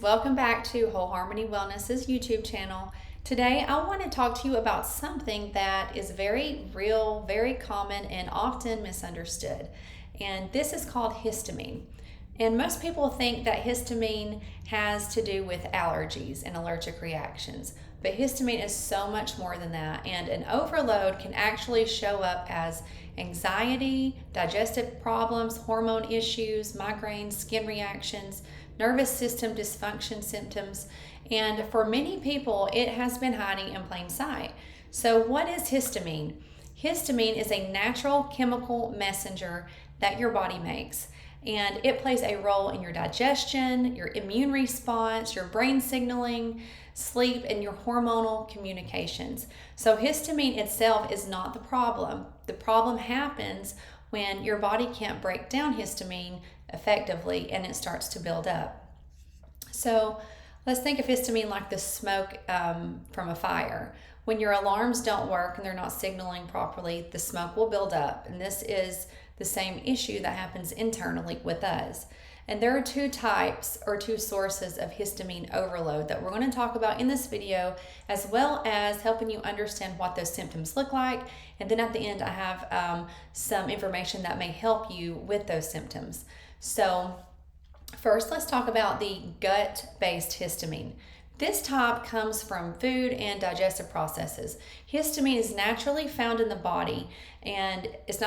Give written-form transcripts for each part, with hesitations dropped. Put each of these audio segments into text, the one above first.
welcome back to Whole Harmony Wellness's YouTube channel. Today I want to talk to you about something that is very real, very common, and often misunderstood. And this is called histamine. And most people think that histamine has to do with allergies and allergic reactions. But histamine is so much more than that, and an overload can actually show up as anxiety, digestive problems, hormone issues, migraines, skin reactions, nervous system dysfunction symptoms, and for many people, it has been hiding in plain sight. So, what is histamine? Histamine is a natural chemical messenger that your body makes, and it plays a role in your digestion, your immune response, your brain signaling, sleep, and your hormonal communications. So, histamine itself is not the problem. The problem happens when your body can't break down histamine effectively and it starts to build up. So let's think of histamine like the smoke from a fire. When your alarms don't work and they're not signaling properly, the smoke will build up. And this is the same issue that happens internally with us. And there are two types or two sources of histamine overload that we're going to talk about in this video, as well as helping you understand what those symptoms look like. And then at the end, I have some information that may help you with those symptoms. So first, let's talk about the gut-based histamine. This type comes from food and digestive processes. Histamine is naturally found in the body, and it's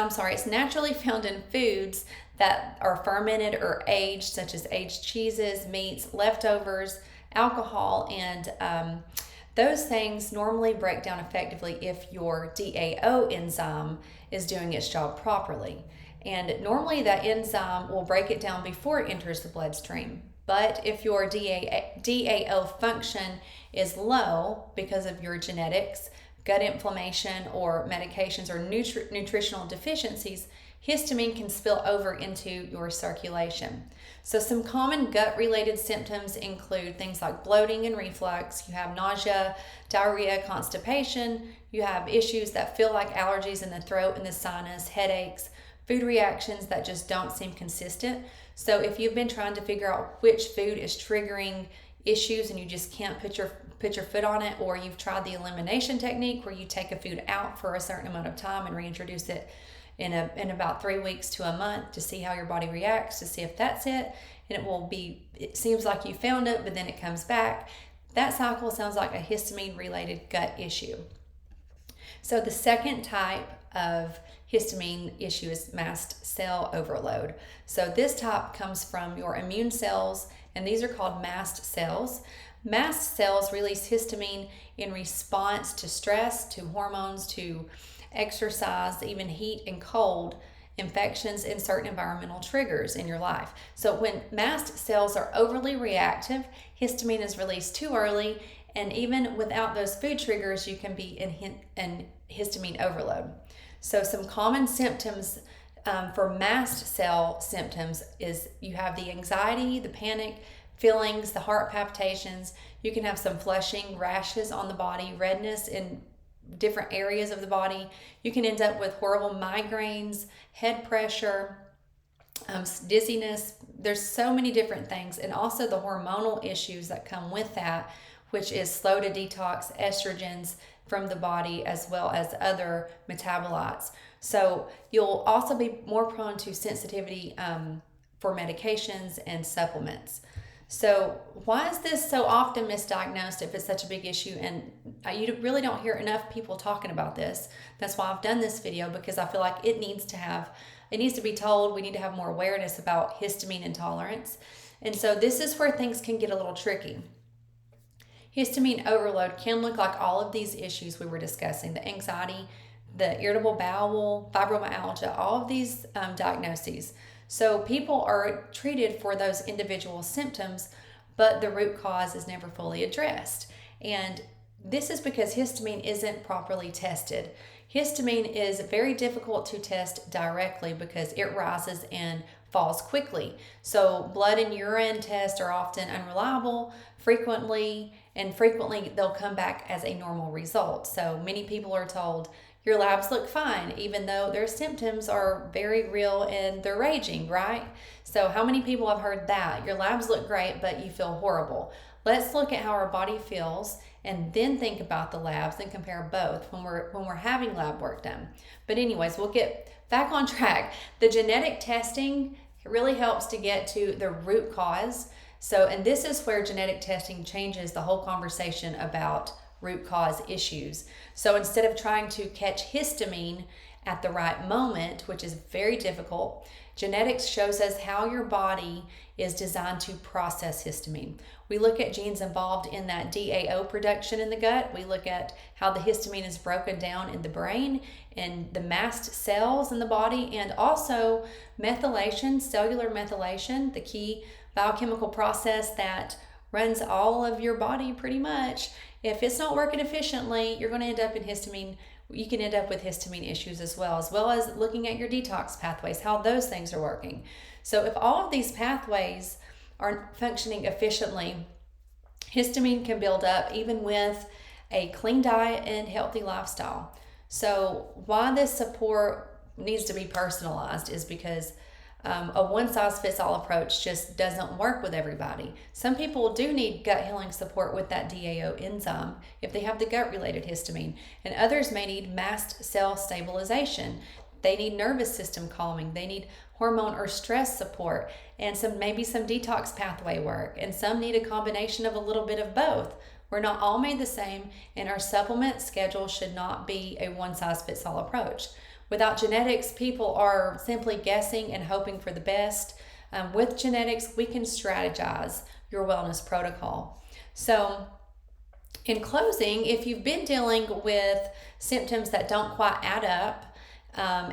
naturally found in foods that are fermented or aged, such as aged cheeses, meats, leftovers, alcohol, and those things normally break down effectively if your DAO enzyme is doing its job properly. And normally that enzyme will break it down before it enters the bloodstream. But if your DAO function is low because of your genetics, gut inflammation, or medications or nutritional deficiencies, histamine can spill over into your circulation. So some common gut-related symptoms include things like bloating and reflux. You have nausea, diarrhea, constipation. You have issues that feel like allergies in the throat and the sinus, headaches, food reactions that just don't seem consistent. So if you've been trying to figure out which food is triggering issues and you just can't put your foot on it, or you've tried the elimination technique where you take a food out for a certain amount of time and reintroduce it in about 3 weeks to a month to see how your body reacts, to see if that's it, and it seems like you found it, but then it comes back. That cycle sounds like a histamine-related gut issue. So the second type of histamine issue is mast cell overload. So this type comes from your immune cells, and these are called mast cells. Mast cells release histamine in response to stress, to hormones, to exercise, even heat and cold, infections, and certain environmental triggers in your life. So when mast cells are overly reactive, histamine is released too early, and even without those food triggers, you can be in histamine overload. So some common symptoms for mast cell symptoms is you have the anxiety, the panic feelings, the heart palpitations. You can have some flushing, rashes on the body, redness in different areas of the body. You can end up with horrible migraines, head pressure, dizziness. There's so many different things, and also the hormonal issues that come with that, which is slow to detox estrogens from the body as well as other metabolites. So you'll also be more prone to sensitivity for medications and supplements. So why is this so often misdiagnosed if it's such a big issue? And you really don't hear enough people talking about this. That's why I've done this video, because I feel like it needs to be told. We need to have more awareness about histamine intolerance. And so this is where things can get a little tricky. Histamine overload can look like all of these issues we were discussing: the anxiety, the irritable bowel, fibromyalgia, all of these diagnoses. So people are treated for those individual symptoms, but the root cause is never fully addressed. And this is because histamine isn't properly tested. Histamine is very difficult to test directly because it rises and falls quickly. So blood and urine tests are often unreliable. Frequently they'll come back as a normal result. So many people are told your labs look fine, even though their symptoms are very real and they're raging, right? So how many people have heard that? Your labs look great, but you feel horrible. Let's look at how our body feels and then think about the labs and compare both when we're having lab work done. But anyways, we'll get back on track. The genetic testing really helps to get to the root cause. So, and this is where genetic testing changes the whole conversation about root cause issues. So instead of trying to catch histamine at the right moment, which is very difficult, genetics shows us how your body is designed to process histamine. We look at genes involved in that DAO production in the gut. We look at how the histamine is broken down in the brain and the mast cells in the body, and also methylation, cellular methylation, the key biochemical process that runs all of your body pretty much. If it's not working efficiently, you're going to end up in histamine. You can end up with histamine issues as well as looking at your detox pathways, how those things are working. So if all of these pathways aren't functioning efficiently, histamine can build up even with a clean diet and healthy lifestyle. So why this support needs to be personalized is because a one-size-fits-all approach just doesn't work with everybody. Some people do need gut healing support with that DAO enzyme if they have the gut-related histamine, and others may need mast cell stabilization. They need nervous system calming. They need hormone or stress support, and maybe some detox pathway work, and some need a combination of a little bit of both. We're not all made the same, and our supplement schedule should not be a one-size-fits-all approach. Without genetics, people are simply guessing and hoping for the best. With genetics, we can strategize your wellness protocol. So, in closing, if you've been dealing with symptoms that don't quite add up,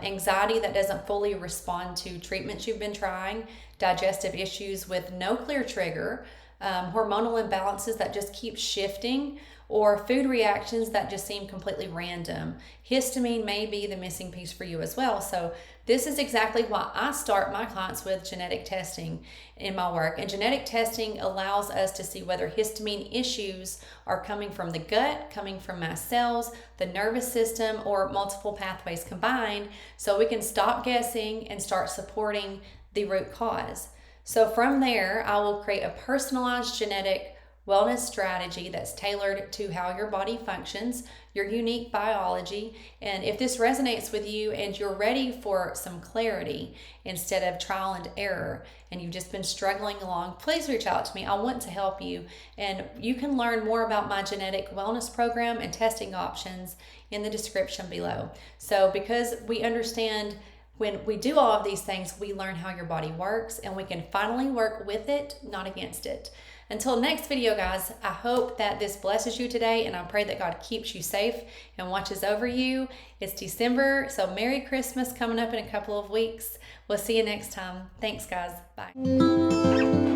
anxiety that doesn't fully respond to treatments you've been trying, digestive issues with no clear trigger, hormonal imbalances that just keep shifting, or food reactions that just seem completely random, histamine may be the missing piece for you as well. So this is exactly why I start my clients with genetic testing in my work. And genetic testing allows us to see whether histamine issues are coming from the gut, coming from mast cells, the nervous system, or multiple pathways combined, so we can stop guessing and start supporting the root cause. So from there, I will create a personalized genetic wellness strategy that's tailored to how your body functions, your unique biology. And if this resonates with you and you're ready for some clarity instead of trial and error, and you've just been struggling along, please reach out to me. I want to help you. And you can learn more about my genetic wellness program and testing options in the description below. So because we understand when we do all of these things, we learn how your body works, and we can finally work with it, not against it. Until next video, guys, I hope that this blesses you today, and I pray that God keeps you safe and watches over you. It's December, so Merry Christmas coming up in a couple of weeks. We'll see you next time. Thanks, guys. Bye.